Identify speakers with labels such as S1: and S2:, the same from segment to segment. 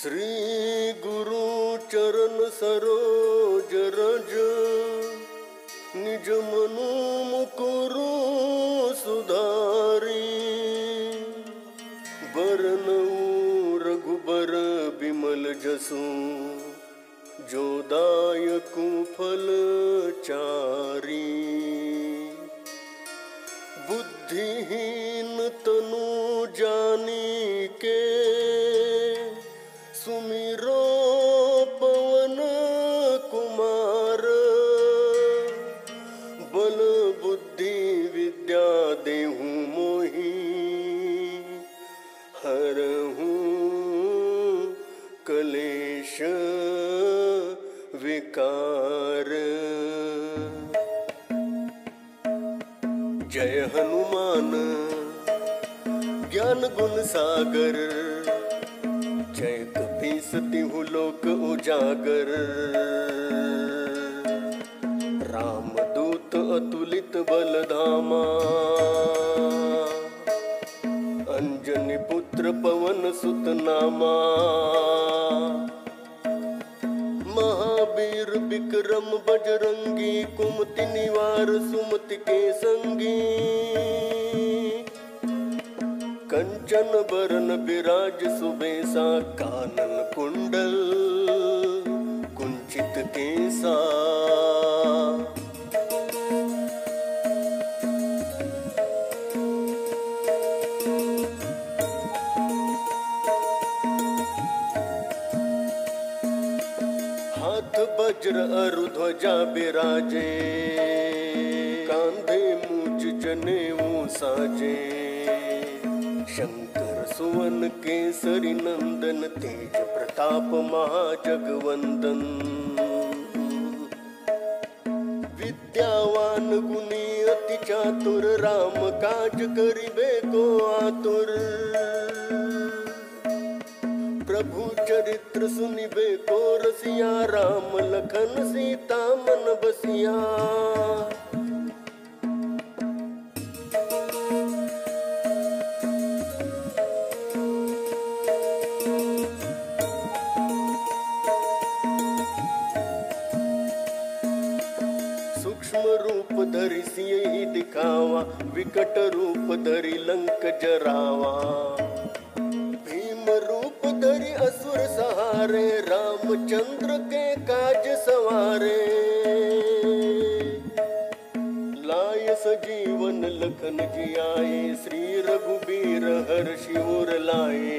S1: श्री गुरु चरण सरोज रज निज मनु मुकुरु सुधारी बरनऊ रघुबर बिमल जसु जो दायकु फल चारी बुद्धिहीन तनु जानिके सुमिरो पवन कुमार बल बुद्धि विद्या देहु मोहि हरहु कलेश विकार। जय हनुमान ज्ञान गुण सागर जय कपीस तिहु लोक उजागर। रामदूत अतुलित बल धामा अंजनी पुत्र पवन सुत नामा। महावीर विक्रम बजरंगी कुमति निवार सुमति के संगी। कंचन बरन बिराज सुबेसा कानन कुंडल कुंचित केसा। हाथ वज्र अरु ध्वजा बिराजे कांधे मूछ जनेऊ साजे। शंकर सुवन केसरी नंदन तेज प्रताप महाजगवंदन। विद्यावान गुणी अति चातुर राम काज करिबे को आतुर। प्रभु चरित्र सुनिबे को रसिया राम लखन सीता मन बसिया। सूक्ष्म रूप धरि सियहि दिखावा विकट रूप धरि लंक जरावा। भीम रूप धरि असुर सहारे रामचंद्र के काज सवारे। लाय सजीवन लखन जियाए श्री रघुबीर हर्षि उर लाए।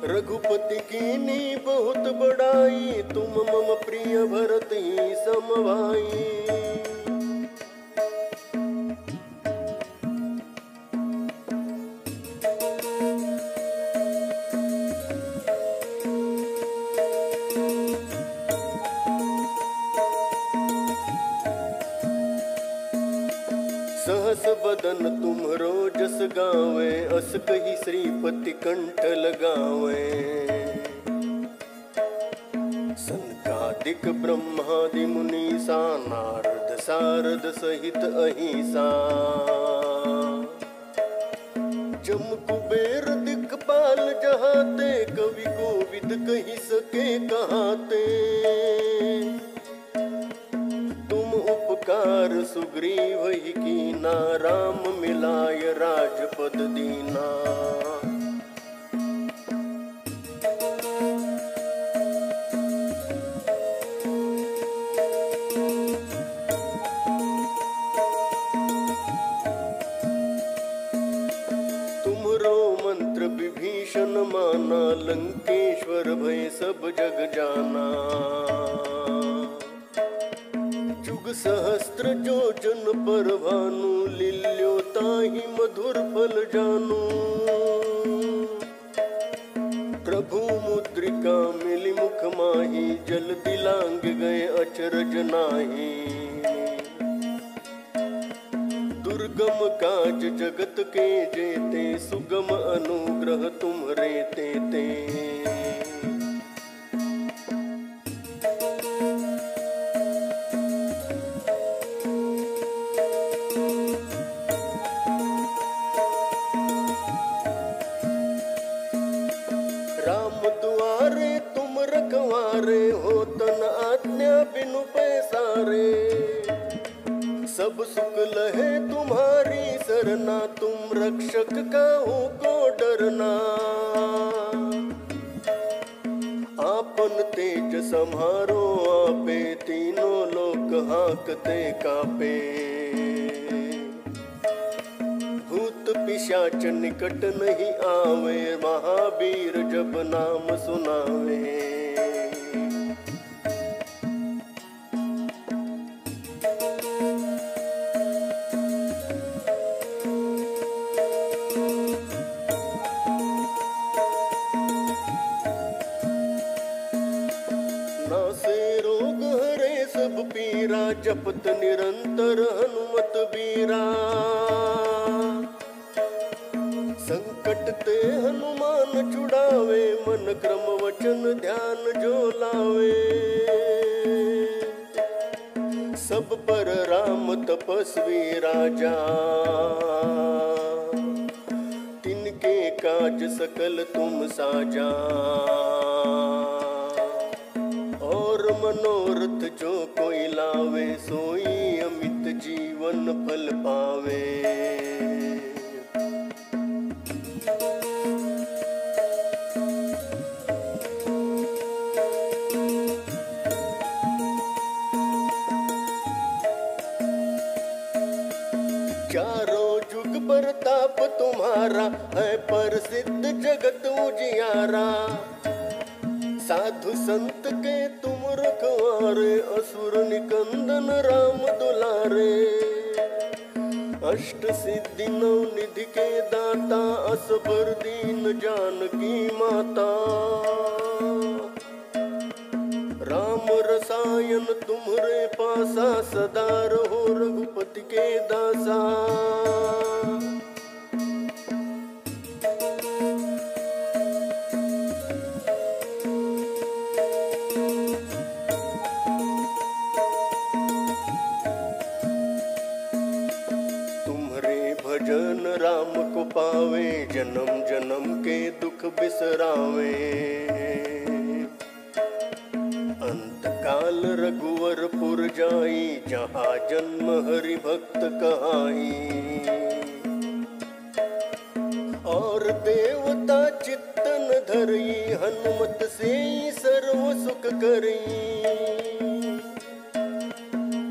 S1: रघुपति कीन्ही बहुत बड़ाई तुम मम प्रिय भरत ही समभाई। सहस बदन तुम्हरो जस गावे अस कही श्रीपति कंठ लगावे। सनकादिक ब्रह्मादि मुनीसा नारद सारद सहित अहिसा। जम कुबेर दिक्पाल जहाते कवि कोविद कही सके कहाते। तुम उपकार सुग्रीव ही कीना राम मिलाय राजपद दीना। तुमरो मंत्र विभीषण माना लंकेश्वर भय सब जग जाना। जुग सहस्त्र जोजन पर भानु लील्यो ताहि मधुर फल जानु। प्रभु मुद्रिका मिली मुख माही जल दिलांग गए अचरज नाही। दुर्गम काज जगत के जेते सुगम अनुग्रह तुम्हरे तेते। तुम्हारे हो तन आज्ञा बिनु पैसारे। सब सुख लहे तुम्हारी सरना, तुम रक्षक काहू को डरना। आपन तेज सम्हारो आपे, तीनों लोक हाकते कापे। भूत पिशाच निकट नहीं आवे, महावीर जब नाम सुनावे। सब पीरा जपत निरंतर हनुमत बीरा। संकट ते हनुमान छुड़ावे, मन क्रम वचन ध्यान जो लावे। सब पर राम तपस्वी राजा, तिनके काज सकल तुम साजा। और मनोरथ जो कोई लावे, सोई अमित जीवन फल पावे। चारों जुग प्रताप तुम्हारा, है प्रसिद्ध जगत उजियारा। साधु संत के तुम रखवारे, असुर निकंदन राम दुलारे। अष्ट सिद्धि नौ निधि के दाता, असबर दीन जानकी माता। राम रसायन तुम्हरे पासा, सदा रहो रघुपति के दासा। भजन राम को पावे, जन्म जन्म के दुख बिसरावे। अंत काल रघुवरपुर जाई, जहाँ जन्म हरि भक्त कहाई। और देवता चित्तन धरई, हनुमत से सर्व सुख करई।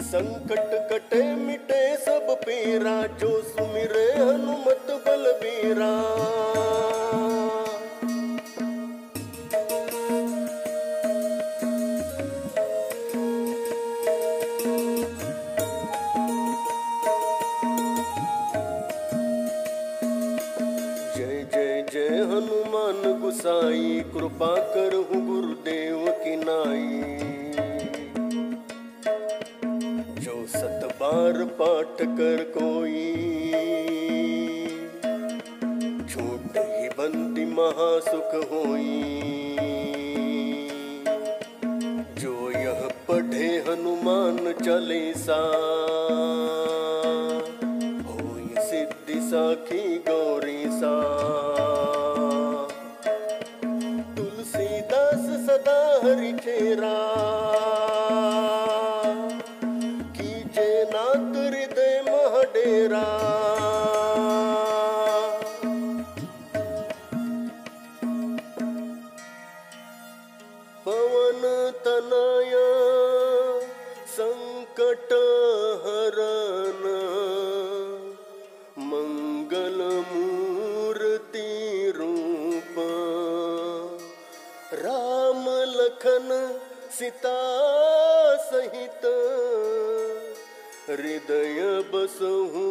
S1: संकट कटे मिटे सब पीरा, जो सुमिरे हनुमत बलबीरा। जय जय जय हनुमान गुसाई, कृपा करहु गुरुदेव की नाई। सत बार पाठ कर कोई, छूट ही बंदी महासुख होई। जो यह पढ़े हनुमान चालीसा, होई सिद्धि साखी गौरी सा। तुलसीदास सदा हरि चेरा, नाथ हृदय महडेरा। पवन तनया संकट हरन, मंगल मूर्ति रूप। राम लखन सीता सहित, हृदय बसहु